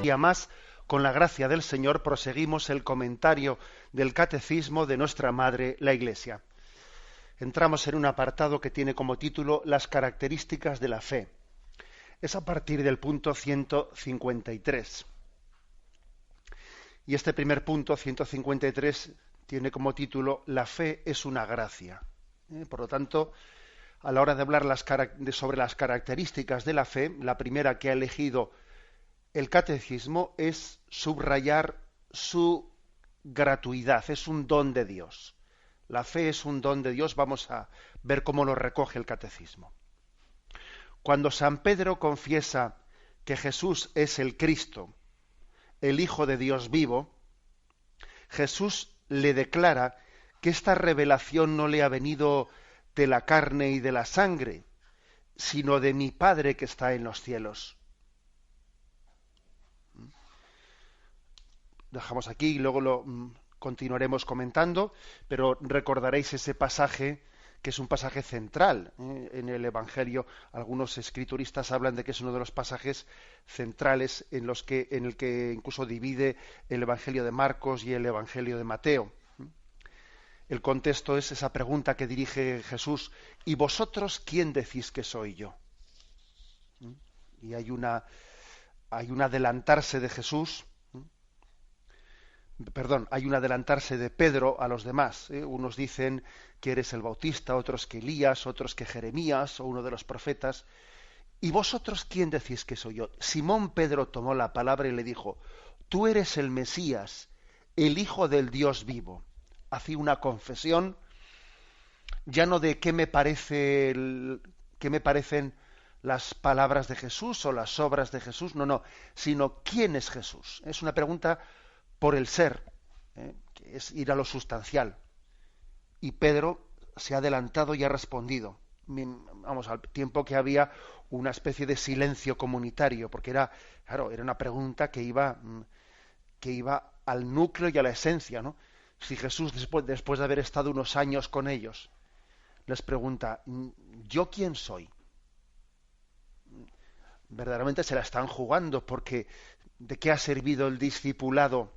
día más, con la gracia del Señor, proseguimos el comentario del Catecismo de nuestra Madre, la Iglesia. Entramos en un apartado que tiene como título Las características de la fe. Es a partir del punto 153. Y este primer punto, 153, tiene como título La fe es una gracia. Por lo tanto, a la hora de hablar sobre las características de la fe, la primera que ha elegido el catecismo es subrayar su gratuidad, es un don de Dios. La fe es un don de Dios, vamos a ver cómo lo recoge el catecismo. Cuando San Pedro confiesa que Jesús es el Cristo, el Hijo de Dios vivo, Jesús le declara que esta revelación no le ha venido de la carne y de la sangre, sino de mi Padre que está en los cielos. Dejamos aquí y luego lo continuaremos comentando, pero recordaréis ese pasaje que es un pasaje central en el Evangelio. Algunos escrituristas hablan de que es uno de los pasajes centrales en el que incluso divide el Evangelio de Marcos y el Evangelio de Mateo. El contexto es esa pregunta que dirige Jesús: ¿y vosotros quién decís que soy yo? Y hay un adelantarse de Jesús. Hay un adelantarse de Pedro a los demás. Unos dicen que eres el Bautista, otros que Elías, otros que Jeremías o uno de los profetas. ¿Y vosotros quién decís que soy yo? Simón Pedro tomó la palabra y le dijo: tú eres el Mesías, el Hijo del Dios vivo. Hacía una confesión ya no de qué me parecen las palabras de Jesús o las obras de Jesús, no, sino quién es Jesús. Es una pregunta por el ser, que es ir a lo sustancial. Y Pedro se ha adelantado y ha respondido. Vamos, al tiempo que había una especie de silencio comunitario, porque era una pregunta que iba al núcleo y a la esencia, ¿no? Si Jesús, después de haber estado unos años con ellos, les pregunta: ¿yo quién soy? Verdaderamente se la están jugando, porque ¿de qué ha servido el discipulado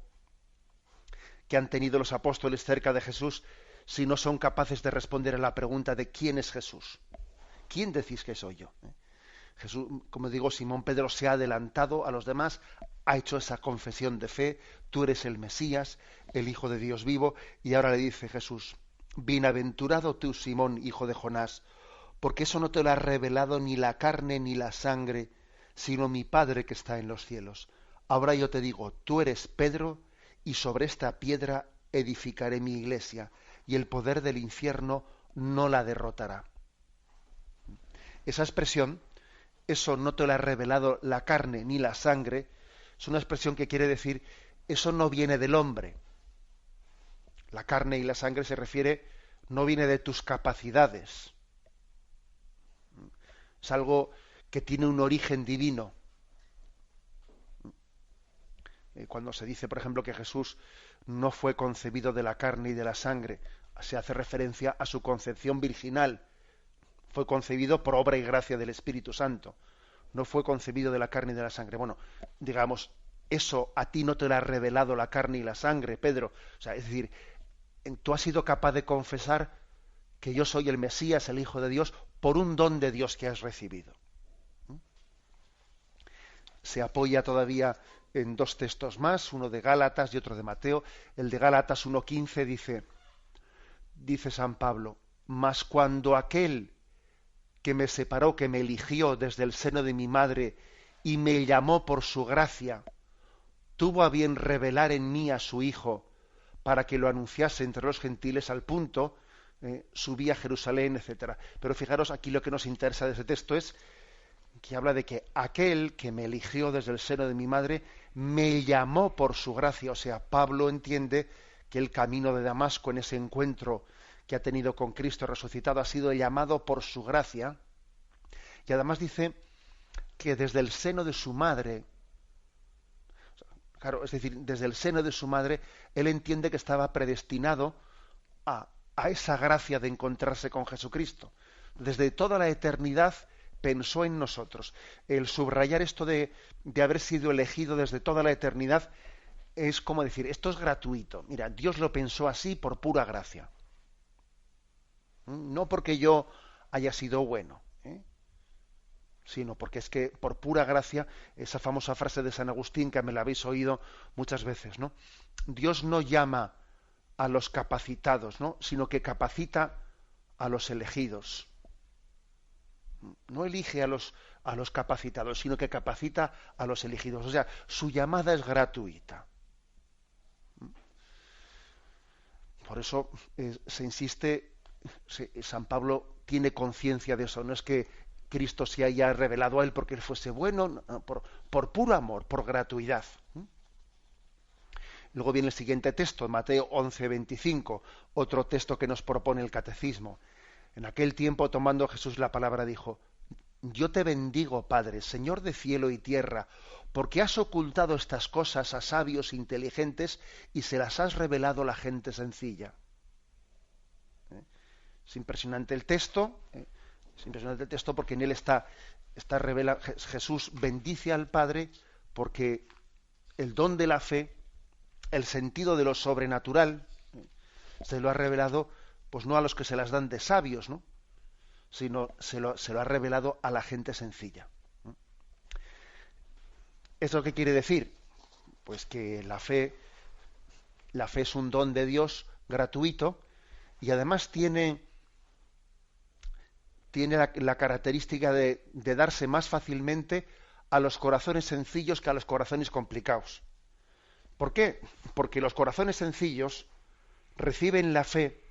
que han tenido los apóstoles cerca de Jesús si no son capaces de responder a la pregunta de quién es Jesús? ¿Quién decís que soy yo? Jesús, como digo, Simón Pedro se ha adelantado a los demás, ha hecho esa confesión de fe: tú eres el Mesías, el Hijo de Dios vivo, y ahora le dice Jesús: bienaventurado tú, Simón, hijo de Jonás, porque eso no te lo ha revelado ni la carne ni la sangre, sino mi Padre que está en los cielos. Ahora yo te digo: tú eres Pedro, y sobre esta piedra edificaré mi iglesia, y el poder del infierno no la derrotará. Esa expresión, eso no te lo ha revelado la carne ni la sangre, es una expresión que quiere decir, eso no viene del hombre. La carne y la sangre se refiere, no viene de tus capacidades. Es algo que tiene un origen divino. Cuando se dice, por ejemplo, que Jesús no fue concebido de la carne y de la sangre, se hace referencia a su concepción virginal. Fue concebido por obra y gracia del Espíritu Santo. No fue concebido de la carne y de la sangre. Bueno, digamos, eso a ti no te lo ha revelado la carne y la sangre, Pedro. O sea, es decir, tú has sido capaz de confesar que yo soy el Mesías, el Hijo de Dios, por un don de Dios que has recibido. Se apoya todavía en dos textos más, uno de Gálatas y otro de Mateo. El de Gálatas 1:15 dice San Pablo: mas cuando aquel que me separó, que me eligió desde el seno de mi madre y me llamó por su gracia, tuvo a bien revelar en mí a su Hijo para que lo anunciase entre los gentiles, al punto subí a Jerusalén, etcétera. Pero fijaros, aquí lo que nos interesa de ese texto es que habla de que aquel que me eligió desde el seno de mi madre me llamó por su gracia. O sea, Pablo entiende que el camino de Damasco, en ese encuentro que ha tenido con Cristo resucitado, ha sido llamado por su gracia. Y además dice que desde el seno de su madre, claro, es decir, desde el seno de su madre, él entiende que estaba predestinado a esa gracia de encontrarse con Jesucristo. Desde toda la eternidad pensó en nosotros. El subrayar esto de haber sido elegido desde toda la eternidad es como decir, esto es gratuito. Mira, Dios lo pensó así por pura gracia. No porque yo haya sido bueno, sino porque es que por pura gracia, esa famosa frase de San Agustín que me la habéis oído muchas veces, ¿no? Dios no llama a los capacitados, ¿no? Sino que capacita a los elegidos. No elige a los capacitados, sino que capacita a los elegidos. O sea, su llamada es gratuita. Por eso se insiste, San Pablo tiene conciencia de eso. No es que Cristo se haya revelado a él porque él fuese bueno, no, por puro amor, por gratuidad. Luego viene el siguiente texto, Mateo 11:25, otro texto que nos propone el catecismo. En aquel tiempo, tomando Jesús la palabra, dijo: Yo te bendigo, Padre, Señor de cielo y tierra, porque has ocultado estas cosas a sabios inteligentes y se las has revelado a la gente sencilla. Es impresionante el texto, porque en él está revela, Jesús bendice al Padre porque el don de la fe, el sentido de lo sobrenatural, se lo ha revelado, pues no a los que se las dan de sabios, ¿no? Sino se lo ha revelado a la gente sencilla. ¿Eso qué quiere decir? Pues que la fe es un don de Dios gratuito y además tiene la característica de darse más fácilmente a los corazones sencillos que a los corazones complicados. ¿Por qué? Porque los corazones sencillos reciben la fe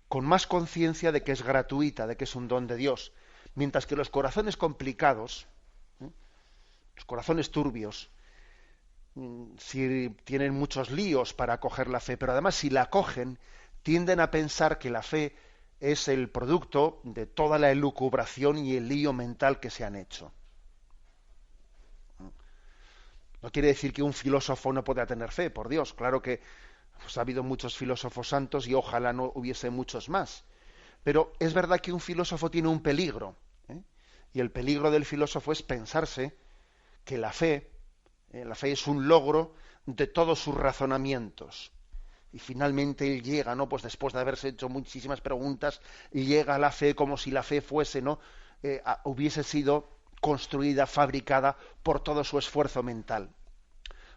con más conciencia de que es gratuita, de que es un don de Dios, mientras que los corazones complicados, los corazones turbios, si tienen muchos líos para acoger la fe, pero además si la acogen, tienden a pensar que la fe es el producto de toda la elucubración y el lío mental que se han hecho. No quiere decir que un filósofo no pueda tener fe, por Dios, claro que pues, ha habido muchos filósofos santos y ojalá no hubiese muchos más. Pero es verdad que un filósofo tiene un peligro, y el peligro del filósofo es pensarse que la fe es un logro de todos sus razonamientos. Y finalmente él llega, ¿no? Pues después de haberse hecho muchísimas preguntas, llega a la fe como si la fe fuese, ¿no? Hubiese sido construida, fabricada por todo su esfuerzo mental.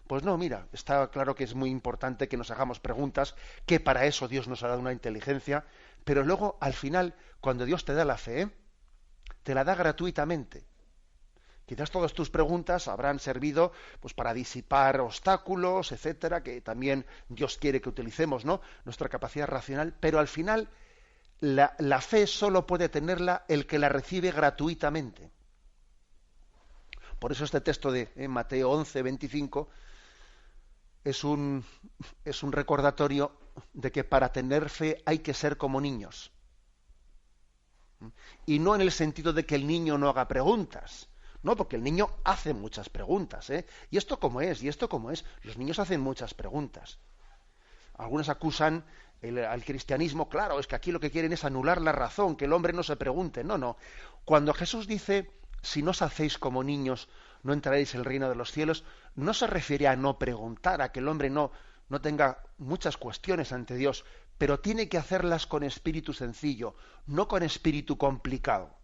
Pues no, mira, está claro que es muy importante que nos hagamos preguntas, que para eso Dios nos ha dado una inteligencia, pero luego, al final, cuando Dios te da la fe, te la da gratuitamente. Quizás todas tus preguntas habrán servido pues para disipar obstáculos, etcétera, que también Dios quiere que utilicemos, ¿no? Nuestra capacidad racional, pero al final la fe solo puede tenerla el que la recibe gratuitamente. Por eso este texto de Mateo 11:25 es un recordatorio de que para tener fe hay que ser como niños. Y no en el sentido de que el niño no haga preguntas. No, porque el niño hace muchas preguntas, ¿Y esto cómo es? ¿Y esto cómo es? Los niños hacen muchas preguntas. Algunos acusan al cristianismo, claro, es que aquí lo que quieren es anular la razón, que el hombre no se pregunte. No, no. Cuando Jesús dice, si no os hacéis como niños, no entraréis en el reino de los cielos, no se refiere a no preguntar, a que el hombre no tenga muchas cuestiones ante Dios, pero tiene que hacerlas con espíritu sencillo, no con espíritu complicado.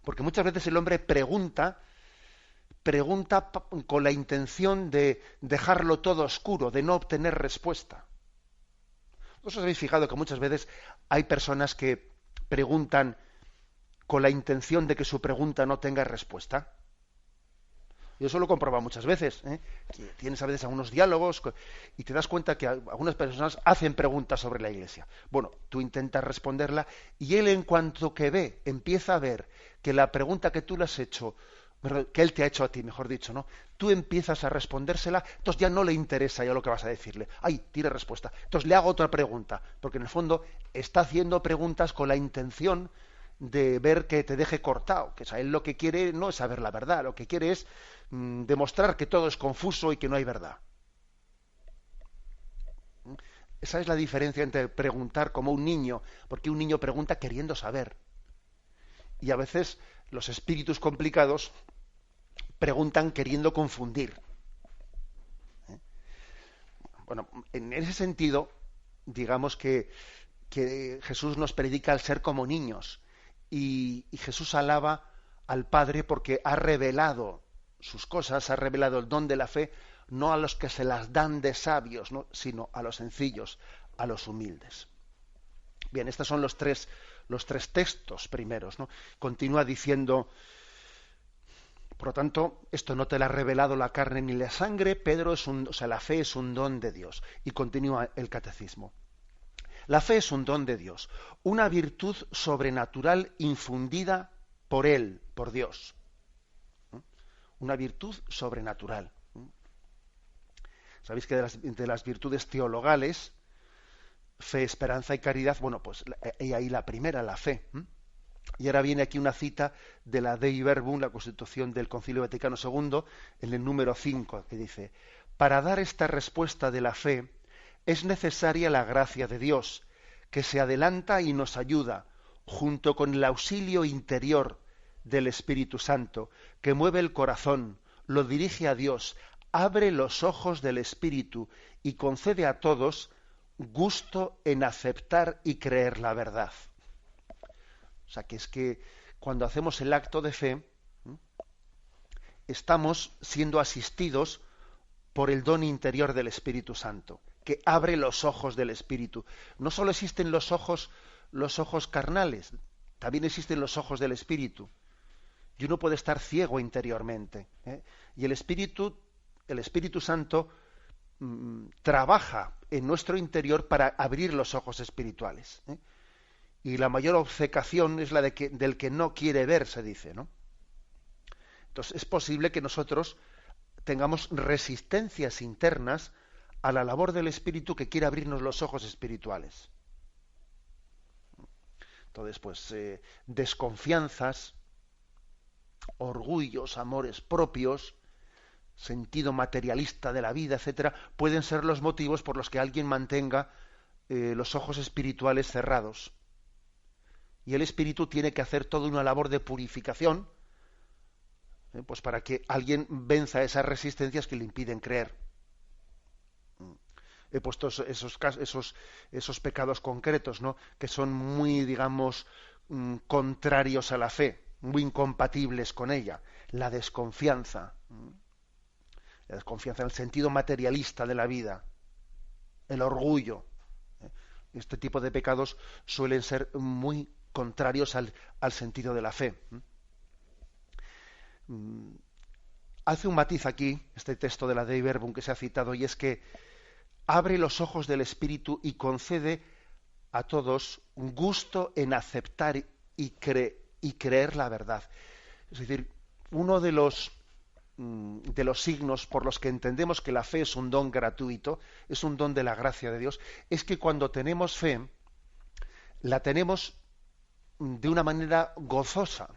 Porque muchas veces el hombre pregunta con la intención de dejarlo todo oscuro, de no obtener respuesta. ¿Os habéis fijado que muchas veces hay personas que preguntan con la intención de que su pregunta no tenga respuesta? Yo eso lo he comprobado muchas veces. Que tienes a veces algunos diálogos y te das cuenta que algunas personas hacen preguntas sobre la Iglesia. Bueno, tú intentas responderla y él, en cuanto que empieza a ver que la pregunta que tú le has hecho, que él te ha hecho a ti, mejor dicho, ¿no? Tú empiezas a respondérsela, entonces ya no le interesa ya lo que vas a decirle. ¡Ay, tiene respuesta! Entonces le hago otra pregunta, porque en el fondo está haciendo preguntas con la intención de ver que te deje cortado, que él lo que quiere no es saber la verdad, lo que quiere es demostrar que todo es confuso y que no hay verdad. Esa es la diferencia entre preguntar como un niño, porque un niño pregunta queriendo saber. Y a veces los espíritus complicados preguntan queriendo confundir. Bueno, en ese sentido, digamos que Jesús nos predica el ser como niños y Jesús alaba al Padre porque ha revelado sus cosas, ha revelado el don de la fe, no a los que se las dan de sabios, ¿no?, sino a los sencillos, a los humildes. Bien, estos son los tres textos primeros, ¿no? Continúa diciendo, por lo tanto, esto no te lo ha revelado la carne ni la sangre, Pedro la fe es un don de Dios. Y continúa el catecismo. La fe es un don de Dios, una virtud sobrenatural infundida por Él, por Dios. Una virtud sobrenatural. Sabéis que de las virtudes teologales, fe, esperanza y caridad, bueno, pues hay ahí la primera, la fe. Y ahora viene aquí una cita de la Dei Verbum, la Constitución del Concilio Vaticano II, en el número 5, que dice: para dar esta respuesta de la fe es necesaria la gracia de Dios, que se adelanta y nos ayuda, junto con el auxilio interior del Espíritu Santo, que mueve el corazón, lo dirige a Dios, abre los ojos del Espíritu y concede a todos gusto en aceptar y creer la verdad. O sea, que es que cuando hacemos el acto de fe, estamos siendo asistidos por el don interior del Espíritu Santo, que abre los ojos del Espíritu. No solo existen los ojos carnales, también existen los ojos del Espíritu. Y uno puede estar ciego interiormente, ¿eh? Y el Espíritu Santo trabaja en nuestro interior para abrir los ojos espirituales, ¿eh? Y la mayor obcecación es la del que no quiere ver, se dice, ¿no? Entonces es posible que nosotros tengamos resistencias internas a la labor del Espíritu que quiere abrirnos los ojos espirituales. Entonces, pues, desconfianzas, orgullos, amores propios, sentido materialista de la vida, etcétera, pueden ser los motivos por los que alguien mantenga los ojos espirituales cerrados. Y el Espíritu tiene que hacer toda una labor de purificación, pues para que alguien venza esas resistencias que le impiden creer. He puesto esos pecados concretos, ¿no?, que son muy, digamos, contrarios a la fe, muy incompatibles con ella. La desconfianza en el sentido materialista de la vida, el orgullo. Este tipo de pecados suelen ser muy contrarios al sentido de la fe. Hace un matiz aquí, este texto de la Dei Verbum que se ha citado, y es que abre los ojos del Espíritu y concede a todos un gusto en aceptar y creer la verdad. Es decir, uno de los signos por los que entendemos que la fe es un don gratuito, es un don de la gracia de Dios, es que cuando tenemos fe, la tenemos de una manera gozosa,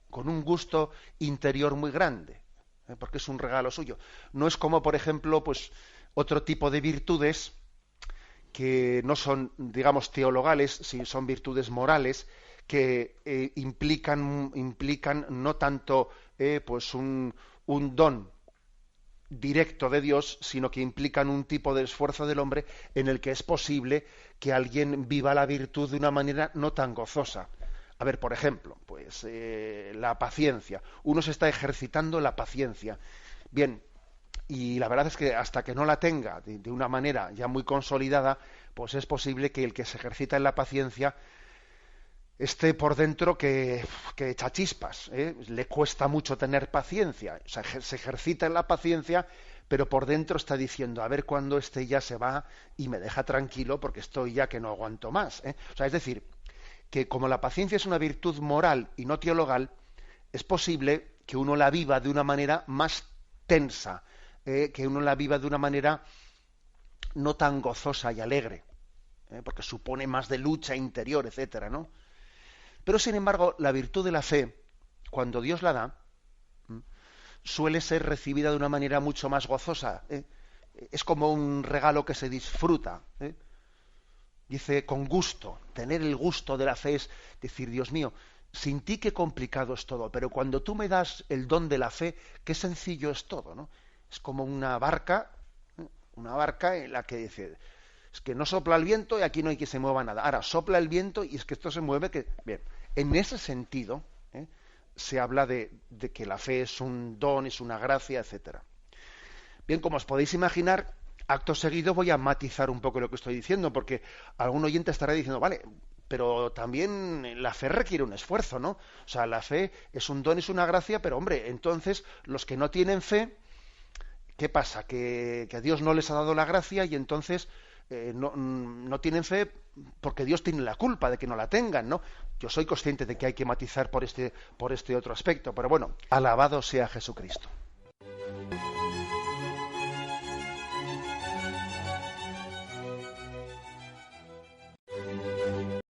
con un gusto interior muy grande, porque es un regalo suyo. No es como, por ejemplo, pues otro tipo de virtudes que no son, digamos, teologales, si son virtudes morales, que implican no tanto pues un don directo de Dios, sino que implican un tipo de esfuerzo del hombre en el que es posible que alguien viva la virtud de una manera no tan gozosa. A ver, por ejemplo, pues la paciencia. Uno se está ejercitando la paciencia. Bien, y la verdad es que hasta que no la tenga de una manera ya muy consolidada, pues es posible que el que se ejercita en la paciencia esté por dentro que echa chispas, ¿eh? Le cuesta mucho tener paciencia. O sea, se ejercita en la paciencia, pero por dentro está diciendo, a ver cuándo este ya se va y me deja tranquilo porque estoy ya que no aguanto más, ¿eh? O sea, es decir, que como la paciencia es una virtud moral y no teologal, es posible que uno la viva de una manera más tensa, que uno la viva de una manera no tan gozosa y alegre, porque supone más de lucha interior, etcétera, ¿no? Pero sin embargo, la virtud de la fe, cuando Dios la da, suele ser recibida de una manera mucho más gozosa. Es como un regalo que se disfruta. Dice con gusto. Tener el gusto de la fe es decir, Dios mío, sin ti qué complicado es todo, pero cuando tú me das el don de la fe, qué sencillo es todo, ¿no? Es como una barca en la que dice, es que no sopla el viento y aquí no hay que se mueva nada. Ahora sopla el viento y es que esto se mueve, que bien. En ese sentido, se habla de que la fe es un don, es una gracia, etcétera. Bien, como os podéis imaginar, acto seguido voy a matizar un poco lo que estoy diciendo, porque algún oyente estará diciendo, vale, pero también la fe requiere un esfuerzo, ¿no? O sea, la fe es un don, es una gracia, pero hombre, entonces los que no tienen fe, ¿qué pasa? Que Dios no les ha dado la gracia y entonces no tienen fe porque Dios tiene la culpa de que no la tengan, ¿no? Yo soy consciente de que hay que matizar por este otro aspecto, pero bueno, alabado sea Jesucristo.